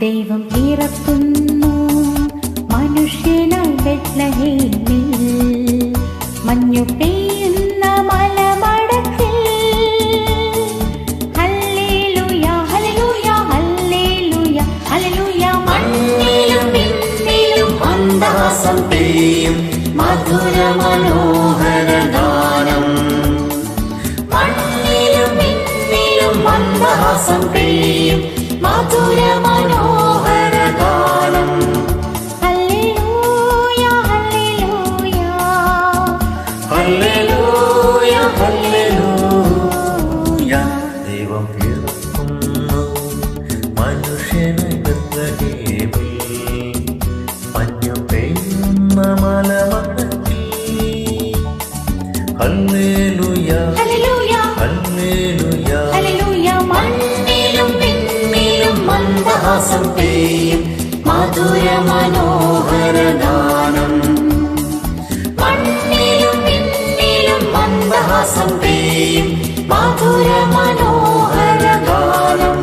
ദൈവം പിറക്കുന്നു മനുഷ്യനായി ബെത്ലഹേമിൽ, മഞ്ഞു പെയ്യുന്ന മലമടക്കിൽ. ഹല്ലേലൂയ ഹല്ലേലൂയ ഹല്ലേലൂയ ഹല്ലേലൂയ. മണ്ണിലും വിണ്ണിലും മന്ദഹാസം പെയ്യും മധുര മനോഹര ഗാനം. മണ്ണിലും വിണ്ണിലും മന്ദഹാസം പെയ്യും മധുര മനോഹര ഗാനം. ഹല്ലേലൂയ ഹല്ലേലൂയ ഹല്ലേലൂയ ഹല്ലേലൂയ. ദൈവം പിറക്കുന്നു മനുഷ്യനായി ബെത്ലഹേമിൽ, മഞ്ഞു പെയ്യുന്ന മലമടക്കിൽ. ഹല്ലേലൂയ ഹല്ലേലൂയ ഹല്ലേലൂയ ഹല്ലേലൂയ. മണ്ണിലും മന്ദഹാസം പെയ്യും മധുര മനോഹര ഗാനം. മണ്ണിലും വിണ്ണിലും മന്ദഹാസം പെയ്യും മധുര മനോഹര ഗാനം.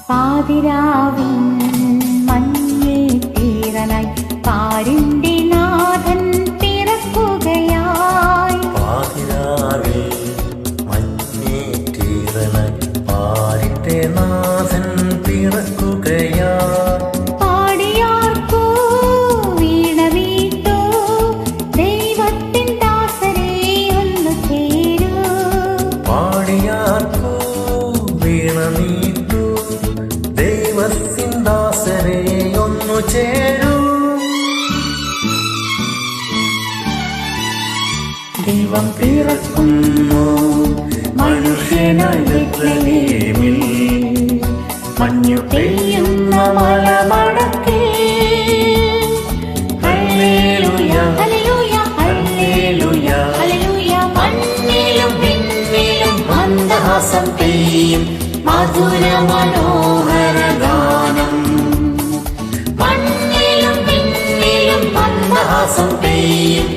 പാതിരാവിൻ മഞ്ഞിൽ തീരനായി പാരിന്റെ നാഥൻ പിറക്കുകയായി. പാതിരാവിൽ മഞ്ഞിൽ തീരനായി പാരിന്റെ നാഥൻ പിറക്കുകയായി. പാടിയാർക്കോ വീണ വീട്ടോ ദൈവത്തിൻ ദാസരെ ഒന്നു ചേരൂ. പാടിയാർക്കോ വീണ നീട്ടു ദൈവത്തിൻ ദാസരെ ഒന്നു ചേരൂ. ദൈവം പിറക്കുന്നു മനുഷ്യനായി ബെത്ലഹേമിൽ, മഞ്ഞു പെയ്യുന്ന മലമടക്കിൽ. ഹല്ലേലൂയ ഹല്ലേലൂയ ഹല്ലേലൂയ ഹല്ലേലൂയ. മണ്ണിലും വിണ്ണിലും മന്ദഹാസം പെയ്യും മധുര മനോഹര ഗാനം. മണ്ണിലും വിണ്ണിലും മന്ദഹാസം പെയ്യും